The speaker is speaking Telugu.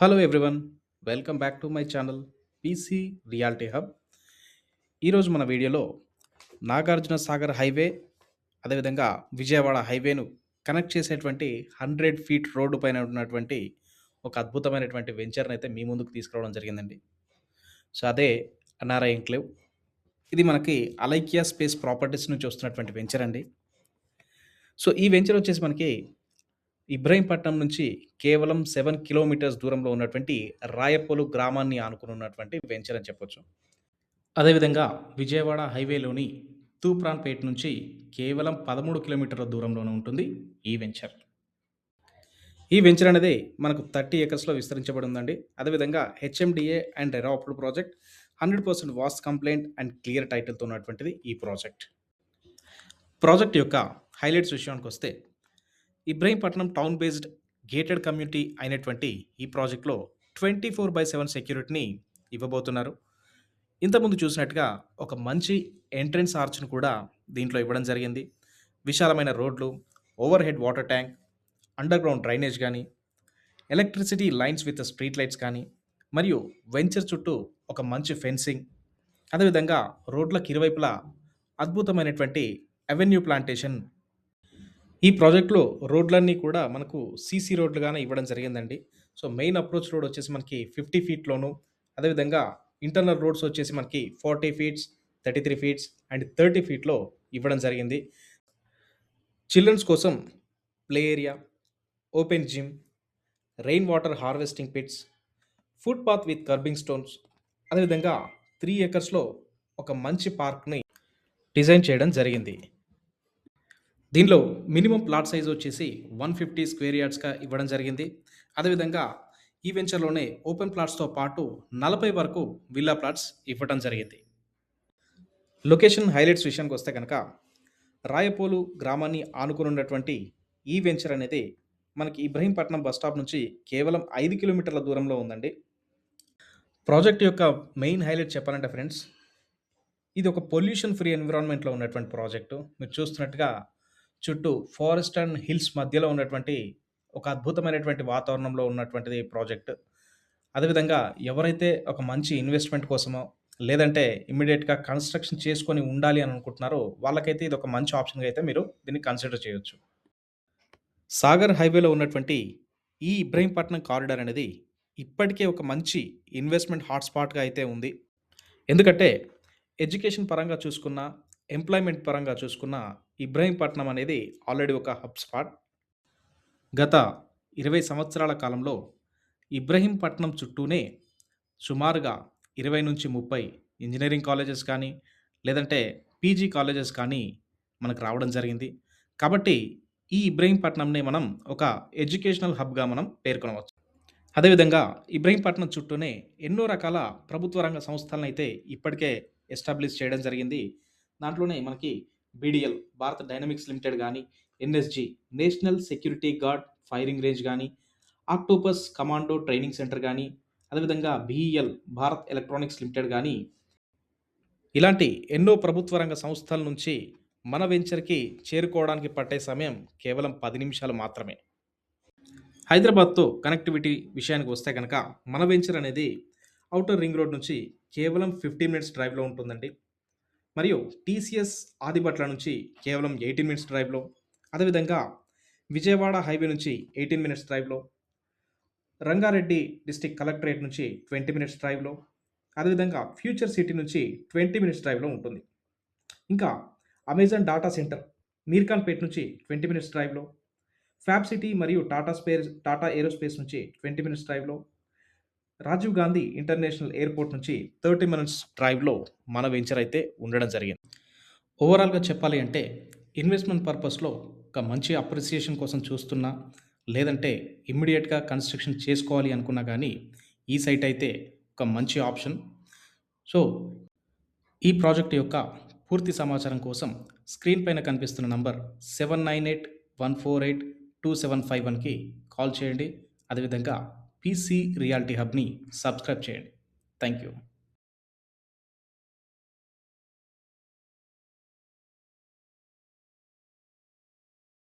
Hello everyone, welcome back to my channel PC reality hub. ఈరోజు మన వీడియోలో నాగార్జున సాగర్ హైవే, అదేవిధంగా విజయవాడ హైవేను కనెక్ట్ చేసేటువంటి 100 ఫీట్ రోడ్డు పైన ఉన్నటువంటి ఒక అద్భుతమైనటువంటి వెంచర్ని అయితే మీ ముందుకు తీసుకురావడం జరిగిందండి. సో అదే ఎన్ఆర్ఐ ఎంక్లేవ్. ఇది మనకి అలైకియా స్పేస్ ప్రాపర్టీస్ నుంచి వస్తున్నటువంటి వెంచర్ అండి. సో ఈ వెంచర్ వచ్చేసి మనకి ఇబ్రహీంపట్నం నుంచి కేవలం 7 కిలోమీటర్స్ దూరంలో ఉన్నటువంటి రాయపోలు గ్రామాన్ని ఆనుకుని ఉన్నటువంటి వెంచర్ అని చెప్పొచ్చు. అదేవిధంగా విజయవాడ హైవేలోని తూప్రాన్‌పేట్ నుంచి కేవలం 13 కిలోమీటర్ల దూరంలోనే ఉంటుంది ఈ వెంచర్. ఈ వెంచర్ అనేది మనకు 30 ఎకర్స్‌లో విస్తరించబడి ఉందండి. అదేవిధంగా HMDA and RERA approved project, 100% vastu complaint and clear టైటిల్‌తో ఉన్నటువంటిది ఈ ప్రాజెక్ట్. ప్రాజెక్ట్ యొక్క హైలైట్స్ విషయానికొస్తే Ibrahimpatnam town based gated community అయినటువంటి ఈ ప్రాజెక్ట్‌లో 24/7 సెక్యూరిటీని ఇవ్వబోతున్నారు. ఇంతకుముందు చూసినట్టుగా ఒక మంచి ఎంట్రన్స్ ఆర్చ్‌ను కూడా దీంట్లో ఇవ్వడం జరిగింది. విశాలమైన రోడ్లు, over head water tank, under ground drainage గానీ, electricity lines with street lights కానీ, మరియు వెంచర్ చుట్టూ ఒక మంచి ఫెన్సింగ్, అదేవిధంగా రోడ్లకు ఇరువైపులా అద్భుతమైనటువంటి అవెన్యూ ప్లాంటేషన్. ఈ ప్రాజెక్ట్‌లో రోడ్లన్నీ కూడా మనకు సీసీ రోడ్లుగానే ఇవ్వడం జరిగిందండి. సో, మెయిన్ అప్రోచ్ రోడ్ వచ్చేసి మనకి 50 ఫీట్‌లోను, అదేవిధంగా ఇంటర్నల్ రోడ్స్ వచ్చేసి మనకి 40 ఫీట్స్, 33 ఫీట్స్ అండ్ 30 ఫీట్‌లో ఇవ్వడం జరిగింది. చిల్డ్రన్స్ కోసం play area, open gym, rain water harvesting pits, footpath with curbing stones, అదేవిధంగా 3 ఎకర్స్‌లో ఒక మంచి పార్క్‌ని డిజైన్ చేయడం జరిగింది. దీనిలో మినిమం ప్లాట్ సైజ్ వచ్చేసి 150 స్క్వేర్ యార్డ్స్‌గా ఇవ్వడం జరిగింది. అదేవిధంగా ఈ వెంచర్‌లోనే ఓపెన్ ప్లాట్స్‌తో పాటు 40 వరకు విల్లా ప్లాట్స్ ఇవ్వడం జరిగింది. లొకేషన్ హైలైట్స్ విషయానికొస్తే గనక రాయపోలు గ్రామాన్ని ఆనుకుని ఉన్నటువంటి ఈ వెంచర్ అనేది మనకి ఇబ్రహీంపట్నం బస్ స్టాప్ నుంచి కేవలం 5 కిలోమీటర్ల దూరంలో ఉందండి. ప్రాజెక్ట్ యొక్క మెయిన్ హైలైట్ చెప్పాలంటే ఫ్రెండ్స్, ఇది ఒక పొల్యూషన్ ఫ్రీ ఎన్విరాన్మెంట్‌లో ఉన్నటువంటి ప్రాజెక్టు. మీరు చూస్తున్నట్టుగా చుట్టూ ఫారెస్ట్ అండ్ హిల్స్ మధ్యలో ఉన్నటువంటి ఒక అద్భుతమైనటువంటి వాతావరణంలో ఉన్నటువంటిది ఈ ప్రాజెక్ట్. అదేవిధంగా ఎవరైతే ఒక మంచి ఇన్వెస్ట్‌మెంట్ కోసమో, లేదంటే ఇమ్మీడియేట్‌గా కన్‌స్ట్రక్షన్ చేసుకొని ఉండాలి అని అనుకుంటున్నారో, వాళ్ళకైతే ఇదొక మంచి ఆప్షన్‌గా అయితే మీరు దీన్ని కన్సిడర్ చేయొచ్చు. సాగర్ హైవేలో ఉన్నటువంటి ఈ ఇబ్రహీంపట్నం కారిడార్ అనేది ఇప్పటికే ఒక మంచి ఇన్వెస్ట్‌మెంట్ హాట్‌స్పాట్‌గా అయితే ఉంది. ఎందుకంటే ఎడ్యుకేషన్ పరంగా చూసుకున్నా, ఎంప్లాయ్‌మెంట్ పరంగా చూసుకున్నా ఇబ్రహీంపట్నం అనేది ఆల్రెడీ ఒక హబ్ స్పాట్. గత 20 సంవత్సరాల కాలంలో ఇబ్రహీంపట్నం చుట్టూనే సుమారుగా 20-30 ఇంజినీరింగ్ కాలేజెస్ కానీ, లేదంటే పీజీ కాలేజెస్ కానీ మనకు రావడం జరిగింది. కాబట్టి ఈ ఇబ్రహీంపట్నంని మనం ఒక ఎడ్యుకేషనల్ హబ్‌గా మనం పేర్కొనవచ్చు. అదేవిధంగా ఇబ్రహీంపట్నం చుట్టూనే ఎన్నో రకాల ప్రభుత్వ రంగ సంస్థలనైతే ఇప్పటికే ఎస్టాబ్లిష్ చేయడం జరిగింది. దాంట్లోనే మనకి బీడీఎల్ భారత్ డైనమిక్స్ లిమిటెడ్ గానీ, NSG national security guard firing range గానీ, ఆక్టోపస్ కమాండో ట్రైనింగ్ సెంటర్ గానీ, అదేవిధంగా బీఈఎల్ భారత్ ఎలక్ట్రానిక్స్ లిమిటెడ్ గానీ, ఇలాంటి ఎన్నో ప్రభుత్వ రంగ సంస్థల నుంచి మన వెంచర్‌కి చేరుకోవడానికి పట్టే సమయం కేవలం 10 నిమిషాలు మాత్రమే. హైదరాబాద్‌తో కనెక్టివిటీ విషయానికి వస్తే గనక మన వెంచర్ అనేది ఔటర్ రింగ్ రోడ్ నుంచి కేవలం 15 మినిట్స్ డ్రైవ్‌లో ఉంటుందండి. మరియు టీసీఎస్ ఆదిబట్ల నుంచి కేవలం 18 మినిట్స్ డ్రైవ్‌లో, అదేవిధంగా విజయవాడ హైవే నుంచి 18 మినిట్స్ డ్రైవ్‌లో, రంగారెడ్డి డిస్ట్రిక్ట్ కలెక్టరేట్ నుంచి 20 మినిట్స్ డ్రైవ్‌లో, అదేవిధంగా ఫ్యూచర్ సిటీ నుంచి 20 మినిట్స్ డ్రైవ్‌లో ఉంటుంది. ఇంకా అమెజాన్ డాటా సెంటర్ మీర్ఖాన్‌పేట్ నుంచి 20 మినిట్స్ డ్రైవ్‌లో, ఫ్యాబ్ సిటీ మరియు టాటా ఏరోస్పేస్ నుంచి 20 మినిట్స్ డ్రైవ్‌లో, రాజీవ్ గాంధీ ఇంటర్నేషనల్ ఎయిర్‌పోర్ట్ నుంచి 30 మినిట్స్ డ్రైవ్‌లో మన వెంచర్ అయితే ఉండడం జరిగింది. ఓవరాల్‌గా చెప్పాలి అంటే ఇన్వెస్ట్‌మెంట్ పర్పస్‌లో ఒక మంచి అప్రిసియేషన్ కోసం చూస్తున్నా, లేదంటే ఇమ్మీడియేట్‌గా కన్‌స్ట్రక్షన్ చేసుకోవాలి అనుకున్నా గానీ, ఈ సైట్ అయితే ఒక మంచి ఆప్షన్. సో, ఈ ప్రాజెక్ట్ యొక్క పూర్తి సమాచారం కోసం స్క్రీన్ పైన కనిపిస్తున్న నంబర్ 7981482751కి కాల్ చేయండి. అదేవిధంగా పీసీ రియాలిటీ హబ్‌ని సబ్స్క్రైబ్ చేయండి. Thank you.